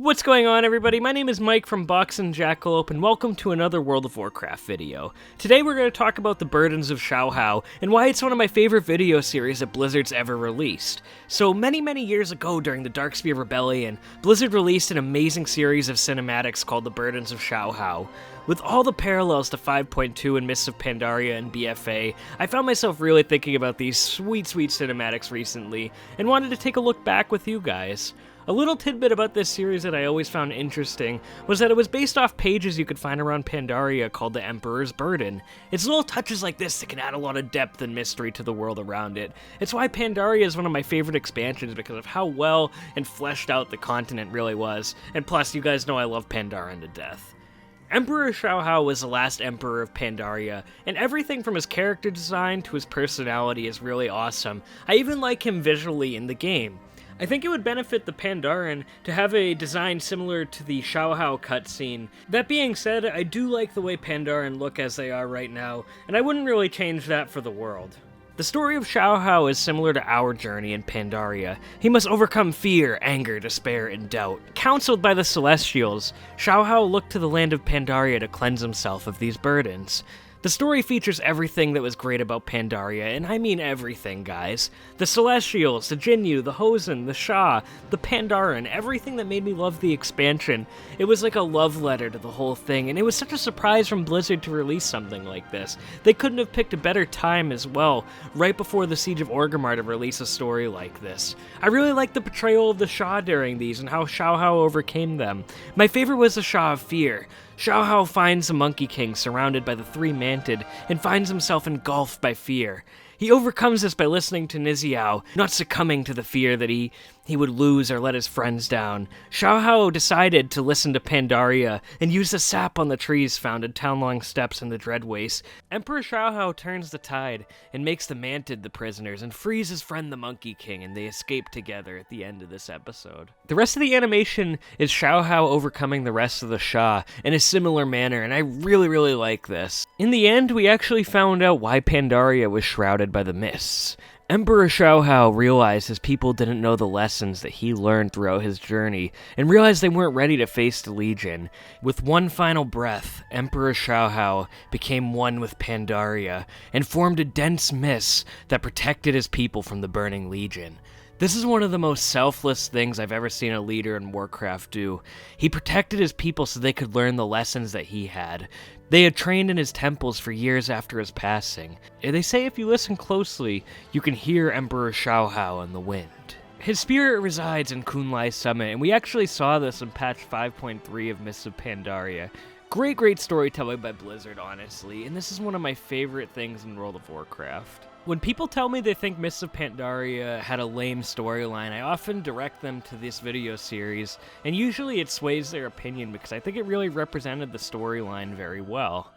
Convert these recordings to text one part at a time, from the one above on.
What's going on, everybody? My name is Mike from Box and Jackalope, and welcome to another World of Warcraft video. Today we're going to talk about the Burdens of Shaohao, and why it's one of my favorite video series that Blizzard's ever released. So many years ago during the Darkspear Rebellion, Blizzard released an amazing series of cinematics called the Burdens of Shaohao. With all the parallels to 5.2 and Mists of Pandaria and BFA, I found myself really thinking about these sweet cinematics recently, and wanted to take a look back with you guys. A little tidbit about this series that I always found interesting was that it was based off pages you could find around Pandaria called the Emperor's Burden. It's little touches like this that can add a lot of depth and mystery to the world around it. It's why Pandaria is one of my favorite expansions because of how well and fleshed out the continent really was, and plus you guys know I love Pandaren to death. Emperor Shaohao was the last emperor of Pandaria, and everything from his character design to his personality is really awesome. I even like him visually in the game. I think it would benefit the Pandaren to have a design similar to the Shaohao cutscene. That being said, I do like the way Pandaren look as they are right now, and I wouldn't really change that for the world. The story of Shaohao is similar to our journey in Pandaria. He must overcome fear, anger, despair, and doubt. Counseled by the Celestials, Shaohao looked to the land of Pandaria to cleanse himself of these burdens. The story features everything that was great about Pandaria, and I mean everything, guys. The Celestials, the Jinyu, the Hosen, the Sha, the Pandaren, everything that made me love the expansion. It was like a love letter to the whole thing, and it was such a surprise from Blizzard to release something like this. They couldn't have picked a better time as well, right before the Siege of Orgrimmar to release a story like this. I really liked the portrayal of the Sha during these, and how Shaohao overcame them. My favorite was the Sha of Fear. Shaohao finds the Monkey King surrounded by the Three Manted, and finds himself engulfed by fear. He overcomes this by listening to Niziao, not succumbing to the fear that he would lose or let his friends down. Shaohao decided to listen to Pandaria and use the sap on the trees found in Townlong Steppes and the Dread Waste. Emperor Shaohao turns the tide and makes the Manted the prisoners and frees his friend the Monkey King, and they escape together at the end of this episode. The rest of the animation is Shaohao overcoming the rest of the Sha in a similar manner, and I really like this. In the end, we actually found out why Pandaria was shrouded by the mists. Emperor Shaohao realized his people didn't know the lessons that he learned throughout his journey, and realized they weren't ready to face the Legion. With one final breath, Emperor Shaohao became one with Pandaria, and formed a dense mist that protected his people from the burning Legion. This is one of the most selfless things I've ever seen a leader in Warcraft do. He protected his people so they could learn the lessons that he had. They had trained in his temples for years after his passing. They say if you listen closely, you can hear Emperor Shaohao in the wind. His spirit resides in Kunlai Summit, and we actually saw this in patch 5.3 of Mists of Pandaria. Great storytelling by Blizzard, honestly, and this is one of my favorite things in World of Warcraft. When people tell me they think Mists of Pandaria had a lame storyline, I often direct them to this video series, and usually it sways their opinion because I think it really represented the storyline very well.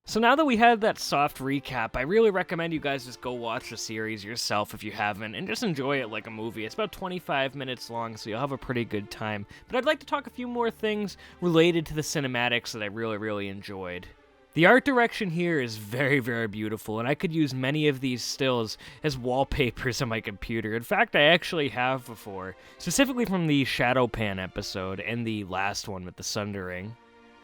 So now that we had that soft recap, I really recommend you guys just go watch the series yourself if you haven't, and just enjoy it like a movie. It's about 25 minutes long, so you'll have a pretty good time. But I'd like to talk a few more things related to the cinematics that I really enjoyed. The art direction here is very beautiful, and I could use many of these stills as wallpapers on my computer. In fact, I actually have before, specifically from the Shadow Pan episode and the last one with the Sundering.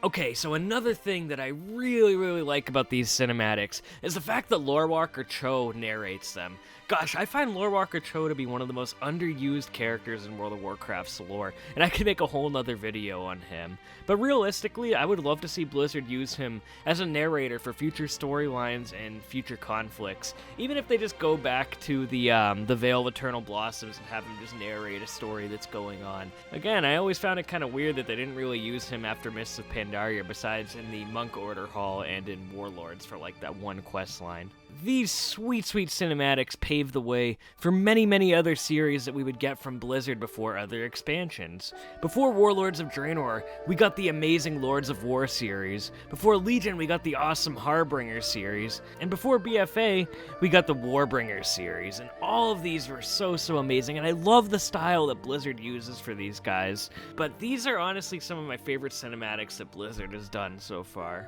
Okay, so another thing that I really like about these cinematics is the fact that Lorewalker Cho narrates them. Gosh, I find Lorewalker Cho to be one of the most underused characters in World of Warcraft's lore, and I could make a whole nother video on him. But realistically, I would love to see Blizzard use him as a narrator for future storylines and future conflicts, even if they just go back to the Vale of Eternal Blossoms and have him just narrate a story that's going on. Again, I always found it kind of weird that they didn't really use him after Mists of Pandaria, besides in the Monk Order Hall and in Warlords for like that one quest line. These sweet cinematics paved the way for many other series that we would get from Blizzard before other expansions. Before Warlords of Draenor, we got the amazing Lords of War series. Before Legion, we got the awesome Harbinger series. And before BFA, we got the Warbringer series. And all of these were so amazing, and I love the style that Blizzard uses for these guys. But these are honestly some of my favorite cinematics that Blizzard has done so far.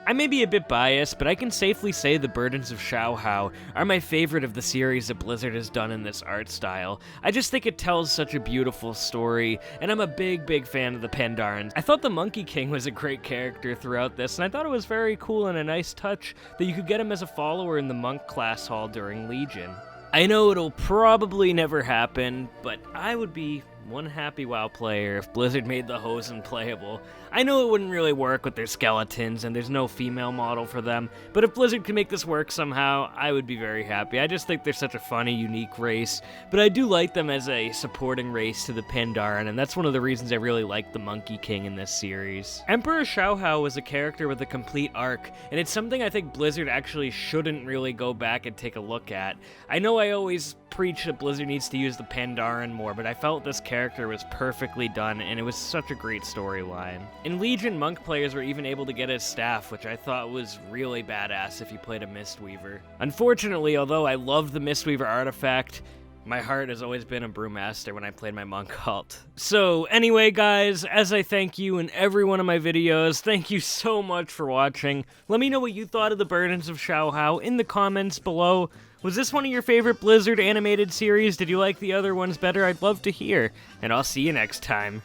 I may be a bit biased, but I can safely say The Burdens of Shaohao are my favorite of the series that Blizzard has done in this art style. I just think it tells such a beautiful story, and I'm a big fan of the Pandarans. I thought the Monkey King was a great character throughout this, and I thought it was very cool and a nice touch that you could get him as a follower in the Monk class hall during Legion. I know it'll probably never happen, but I would be one happy WoW player if Blizzard made the Hosen playable. I know it wouldn't really work with their skeletons and there's no female model for them, but if Blizzard can make this work somehow, I would be very happy. I just think they're such a funny, unique race, but I do like them as a supporting race to the Pandaren, and that's one of the reasons I really like the Monkey King in this series. Emperor Shaohao was a character with a complete arc, and it's something I think Blizzard actually shouldn't really go back and take a look at. I know I always preach that Blizzard needs to use the Pandaren more, but I felt this character was perfectly done, and it was such a great storyline. In Legion, Monk players were even able to get his staff, which I thought was really badass if you played a Mistweaver. Unfortunately, although I loved the Mistweaver artifact, my heart has always been a Brewmaster when I played my Monk cult. So anyway, guys, as I thank you in every one of my videos, thank you so much for watching. Let me know what you thought of The Burdens of Shaohao in the comments below. Was this one of your favorite Blizzard animated series? Did you like the other ones better? I'd love to hear. And I'll see you next time.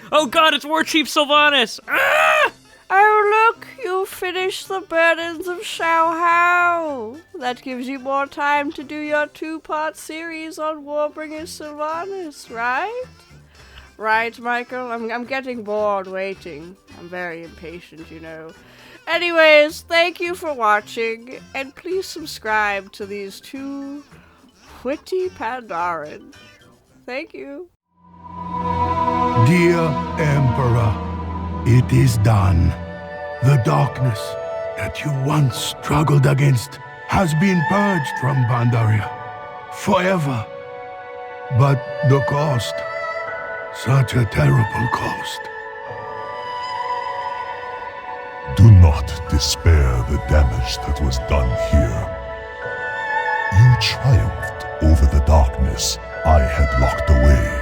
Oh god, it's War Chief Sylvanas! Ah! Oh look, you finished The Burdens of Shaohao. That gives you more time to do your 2-part series on Warbringer Sylvanas, right? Right, Michael? I'm getting bored waiting. I'm very impatient, you know. Anyways, thank you for watching, and please subscribe to these 2 witty Pandaren. Thank you. Dear Emperor, it is done. The darkness that you once struggled against has been purged from Pandaria forever. But the cost, such a terrible cost. Do not despair the damage that was done here. You triumphed over the darkness I had locked away.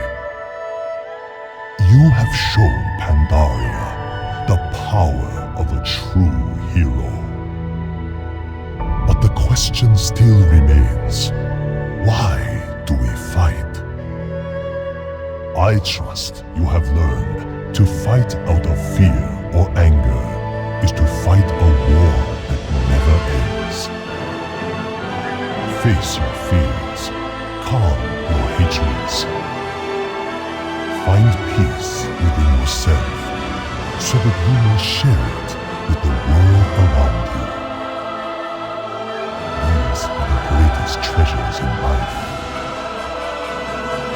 You have shown Pandaria the power of a true hero. But the question still remains, why do we fight? I trust you have learned to fight out of fear or anger is to fight a war that never ends. Face your fears, calm your hatreds. Find peace within yourself so that you may share it with the world around you. These are the greatest treasures in life.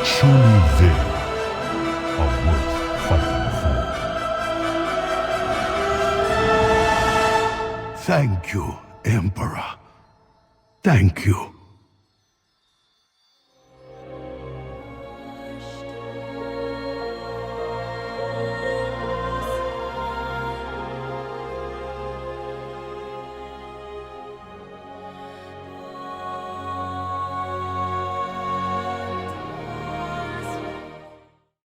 Truly they are worth fighting for. Thank you, Emperor. Thank you.